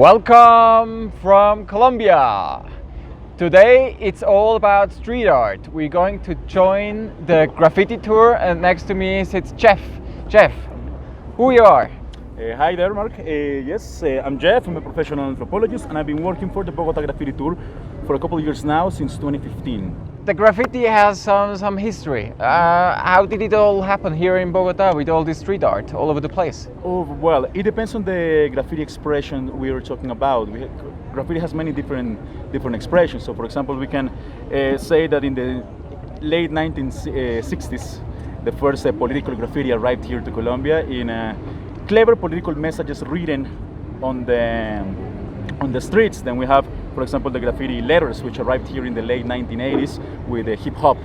Welcome from Colombia. Today it's all about street art. We're going to join the graffiti tour, and next to me sits Jeff. Jeff, who you are? Hi there, Mark. Yes, I'm Jeff. I'm a professional anthropologist, and I've been working for the Bogota Graffiti Tour for a couple of years now, since 2015. The graffiti has some history. How did it all happen here in Bogota with all this street art all over the place? Oh, well, it depends on the graffiti expression we are talking about. Graffiti has many different expressions. So, for example, we can say that in the late 1960s, the first political graffiti arrived here to Colombia in clever political messages written on the streets. Then we have, for example, the graffiti letters, which arrived here in the late 1980s with hip hop.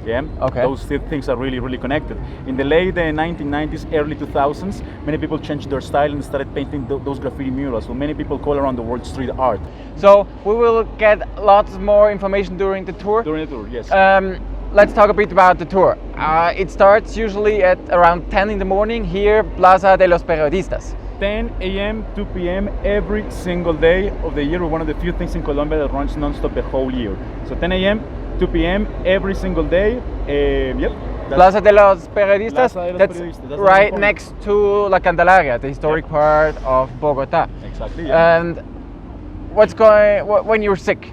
Yeah, okay. Those things are really connected. In the late 1990s, early 2000s, many people changed their style and started painting those graffiti murals. So many people call around the world street art. So we will get lots more information during the tour. During the tour, yes. Let's talk a bit about the tour. It starts usually at around 10 in the morning here, Plaza de los Periodistas. 10 a.m., 2 p.m. every single day of the year. We're one of the few things in Colombia that runs non-stop the whole year. So 10 a.m., 2 p.m. every single day. Yep. Plaza de los Periodistas, Plaza de los that's Periodistas. That's right next to La Candelaria, the historic part of Bogota. Exactly, yeah. And when you're sick,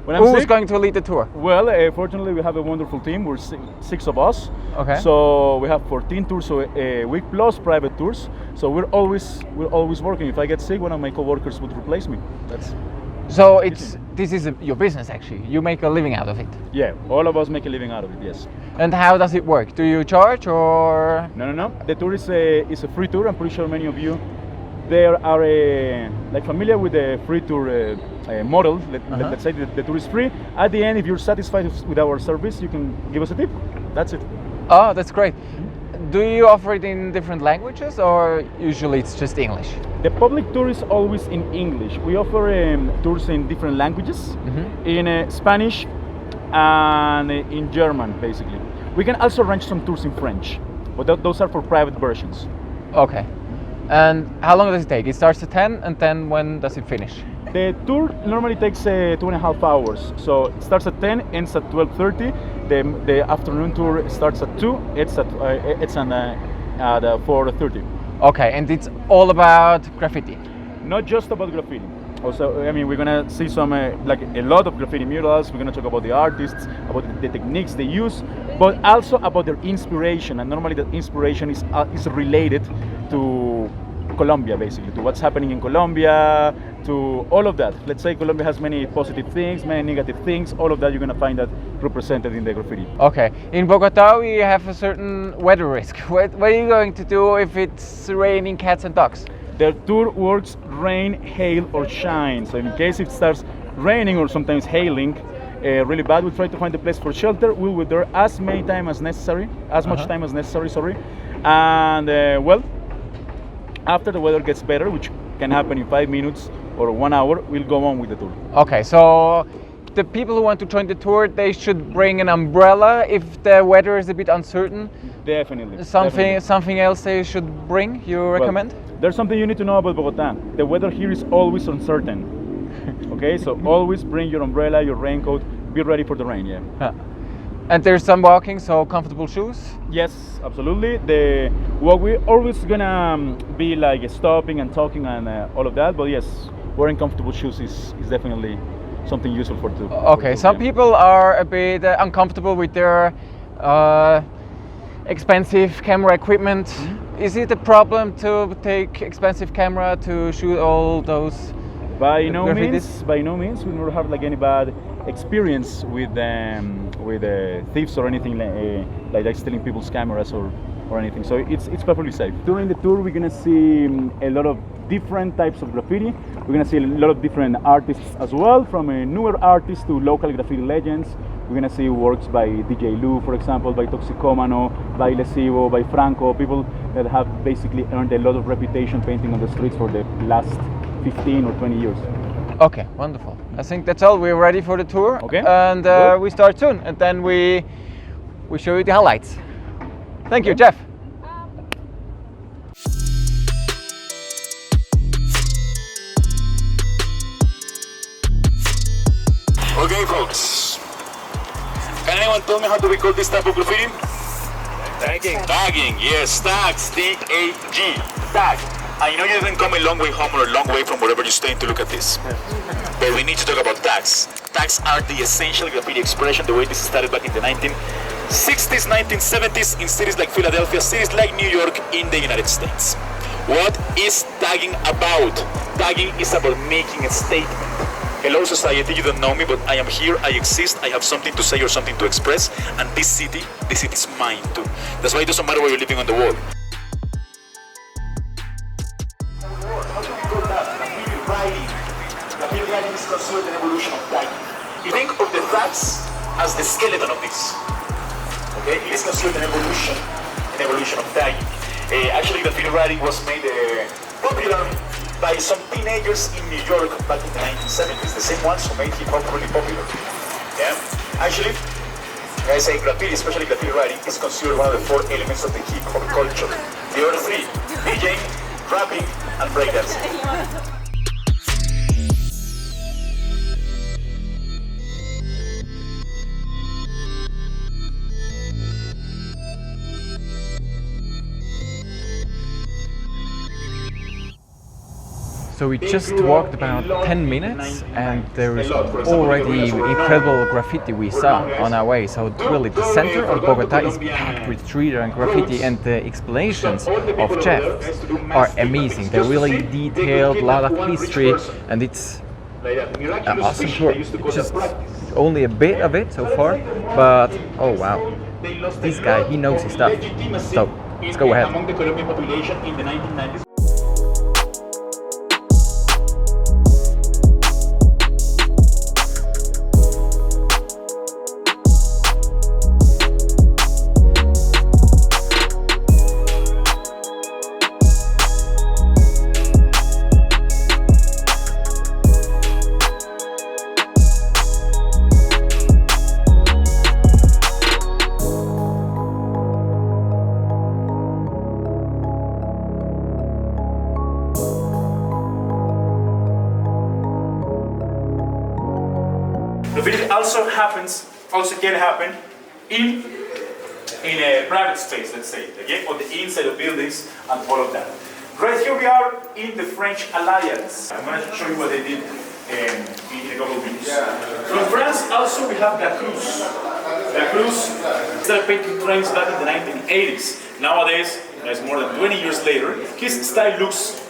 When I'm who's sick, going to lead the tour? Well, fortunately, we have a wonderful team. We're six of us. Okay. So we have 14 tours a week plus private tours. So we're always working. If I get sick, one of my coworkers would replace me. So this is your business actually. You make a living out of it. Yeah, all of us make a living out of it. Yes. And how does it work? Do you charge or? No. The tour is a free tour. I'm pretty sure many of you there are familiar with the free tour model. Let's say the tour is free. At the end, if you're satisfied with our service, you can give us a tip. That's it. Oh, that's great. Do you offer it in different languages, or usually it's just English? The public tour is always in English. We offer tours in different languages, in Spanish and in German, basically. We can also arrange some tours in French, but those are for private versions. Okay. And how long does it take? It starts at 10, and then when does it finish? The tour normally takes 2.5 hours. So it starts at 10, ends at 12:30. The afternoon tour starts at 2. It's at 4:30. Okay, and it's all about graffiti. Not just about graffiti. Also, we're gonna see some a lot of graffiti murals. We're gonna talk about the artists, about the techniques they use, but also about their inspiration. And normally, the inspiration is related to Colombia, basically, to what's happening in Colombia, to all of that. Let's say Colombia has many positive things, many negative things. All of that you're gonna find that represented in the graffiti. Okay. In Bogota, we have a certain weather risk. What are you going to do if it's raining cats and dogs? The tour works rain, hail, or shine. So in case it starts raining or sometimes hailing really bad, we'll try to find a place for shelter. We'll be there as much time as necessary. Sorry. And after the weather gets better, which can happen in 5 minutes or 1 hour, we'll go on with the tour. Okay, so the people who want to join the tour, they should bring an umbrella if the weather is a bit uncertain. Definitely. Something else they should bring, you recommend? Well, there's something you need to know about Bogota. The weather here is always uncertain. Okay, so always bring your umbrella, your raincoat, be ready for the rain, yeah. And there's some walking, so comfortable shoes? Yes, absolutely. We're always gonna be stopping and talking and all of that, but yes, wearing comfortable shoes is definitely something useful for the Okay, some people are a bit uncomfortable with their expensive camera equipment. Is it a problem to take expensive camera to shoot all those? By no means. We never have any bad experience with thieves or anything like stealing people's cameras or anything. So it's perfectly safe. During the tour, we're gonna see a lot of different types of graffiti. We're gonna see a lot of different artists as well, from newer artists to local graffiti legends. We're gonna see works by DJ Lou, for example, by Toxicomano, by Lesivo, by Franco, people that have basically earned a lot of reputation painting on the streets for the last 15 or 20 years. Okay, wonderful. I think that's all. We're ready for the tour. Okay. And we start soon, and then we show you the highlights. Thank you, Jeff. Okay, folks. Can anyone tell me how do we call this type of graffiti? Tagging. Tagging, yes, tags, T-A-G, tag. I know you didn't come a long way home or a long way from wherever you're staying to look at this. But we need to talk about tags. Tags are the essential graffiti expression, the way this started back in the 1960s, 1970s in cities like Philadelphia, cities like New York in the United States. What is tagging about? Tagging is about making a statement. Hello society, you don't know me, but I am here, I exist, I have something to say or something to express, and this city is mine too. That's why it doesn't matter where you're living on the world. How do we call that? Graffiti writing. Graffiti writing is considered an evolution of tagging. You think of the tags as the skeleton of this. Okay, it is considered an evolution of tagging. Actually, graffiti writing was made popular by some teenagers in New York back in the 1970s, the same ones who made hip-hop really popular. Yeah? Actually, I say graffiti, especially graffiti writing, is considered one of the 4 elements of the hip-hop culture. The other 3, DJing, rapping, and breakdancing. So we just walked about 10 minutes and there is already incredible graffiti we saw on our way. So really the center of Bogota is packed with street art and graffiti, and the explanations of Jeff are amazing. They're really detailed, a lot of history, and it's an awesome tour. It's just only a bit of it so far, but oh wow, this guy, he knows his stuff. So let's go ahead. Among the Colombian population in the 1990s. Graffiti also can happen in a private space, let's say, again, on the inside of buildings and all of that. Right here we are in the French Alliance. I'm going to show you what they did in a couple of minutes. So in France also we have La Cruz. La Cruz started painting trains back in the 1980s. Nowadays, it's more than 20 years later, his style looks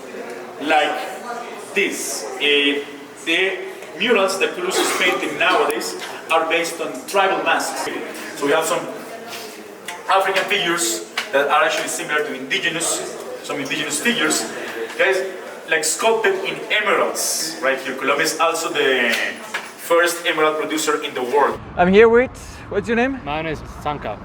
like this. The murals that Cruz is painting nowadays are based on tribal masks. So we have some African figures that are actually similar to some indigenous figures, guys, like sculpted in emeralds. Right here, Colombia is also the first emerald producer in the world. I'm here with, what's your name? My name is Sankab.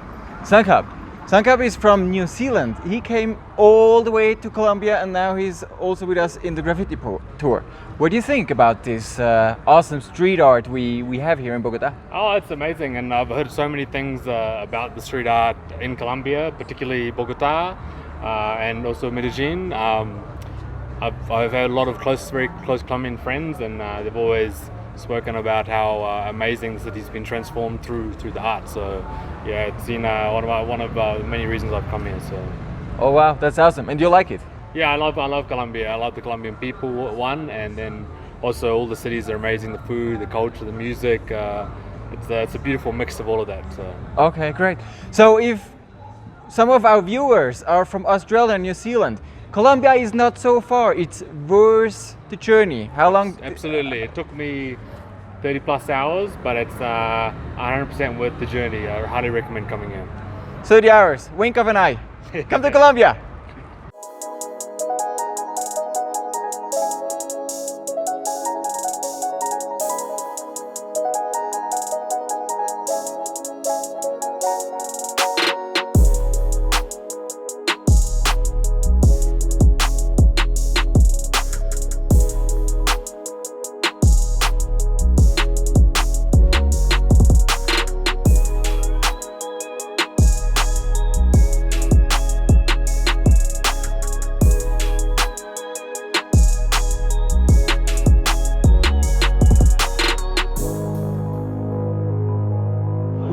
Sankab. Sankab is from New Zealand. He came all the way to Colombia and now he's also with us in the graffiti tour. What do you think about this awesome street art we have here in Bogota? Oh, it's amazing, and I've heard so many things about the street art in Colombia, particularly Bogota and also Medellin. I've had a lot of very close Colombian friends, and they've always spoken about how amazing the city's been transformed through the art. So yeah, it's been one of the many reasons I've come here. So. Oh wow, that's awesome! And you like it? Yeah, I love Colombia. I love the Colombian people, one, and then also all the cities are amazing. The food, the culture, the music. It's a beautiful mix of all of that. So. Okay, great. So if some of our viewers are from Australia and New Zealand, Colombia is not so far. It's worth the journey. How long? Absolutely. It took me 30 plus hours, but it's 100% worth the journey. I highly recommend coming here. 30 hours, wink of an eye. Come to Colombia.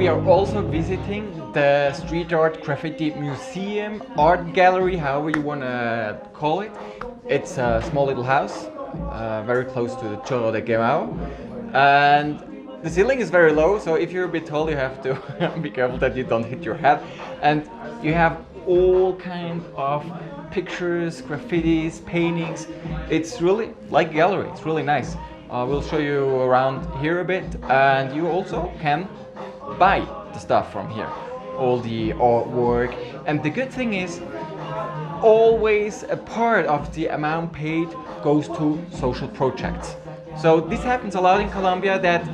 we are also visiting the Street Art Graffiti Museum, Art Gallery, however you want to call it. It's a small little house, very close to the Chorro de Quemao. And the ceiling is very low, so if you're a bit tall, you have to be careful that you don't hit your head. And you have all kinds of pictures, graffitis, paintings. It's really like a gallery, it's really nice. We'll show you around here a bit, and you also can buy the stuff from here, all the artwork. And the good thing is, always a part of the amount paid goes to social projects. So this happens a lot in Colombia, that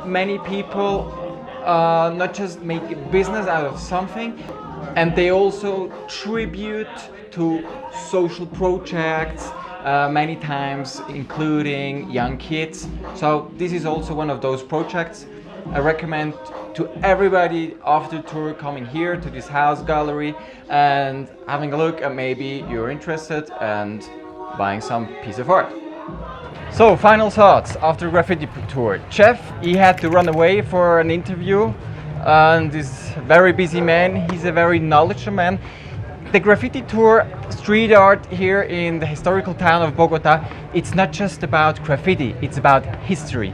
many people not just make a business out of something, and they also tribute to social projects, many times including young kids. So this is also one of those projects. I recommend to everybody after the tour coming here to this house gallery and having a look, and maybe you're interested and buying some piece of art. So, final thoughts after the graffiti tour. Jeff, he had to run away for an interview, and this very busy man, he's a very knowledgeable man. The graffiti tour, street art here in the historical town of Bogota, it's not just about graffiti, it's about history.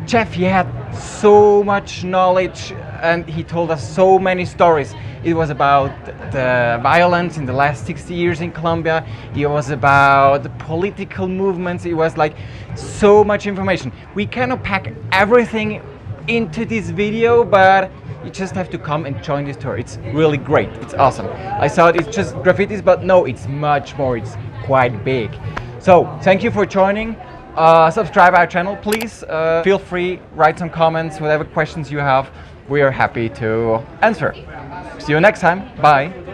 Jeff, he had so much knowledge and he told us so many stories. It was about the violence in the last 60 years in Colombia. It was about the political movements. It was like so much information. We cannot pack everything into this video, but you just have to come and join this tour. It's really great. It's awesome. I thought it's just graffitis, but no, it's much more. It's quite big. So thank you for joining. Subscribe our channel, please. Feel free, write some comments, whatever questions you have. We are happy to answer. See you next time. Bye.